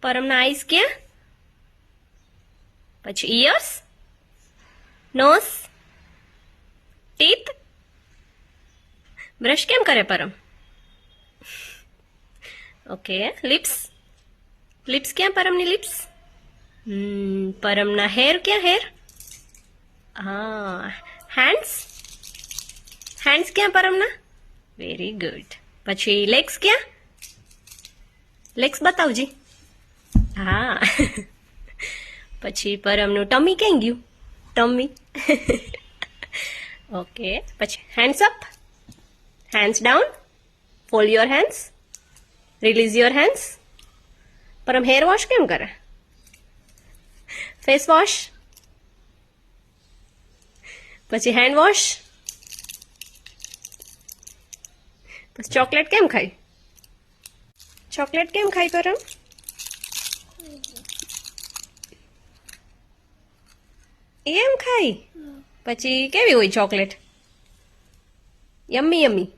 પરમના ice ક્યાં? પછી years, nose, teeth. Brush કેમ કરે પરમ? ઓકે. લિપ્સ, લિપ્સ ક્યાં પરમની લિપ્સ? પરમના હેર ક્યાં હેર? હા. હેન્ડ્સ, હેન્ડ્સ ક્યાં પરમના? Very good. પછી લેગ્સ ક્યાં? લેગ્સ બતાવજી. હા. પછી પરમનું ટમી ક્યાં ગયું? ટમી. ઓકે. પછી hands up, hands down, fold your hands, release your hands. Param hair wash કેમ કરે? ફેસ વોશ, પછી હેન્ડ વોશ. પછી ચોકલેટ કેમ ખાય? ચોકલેટ કેમ ખાય પરમ? એમ ખાય. પછી કેવી હોય ચોકલેટ? Yummy yummy.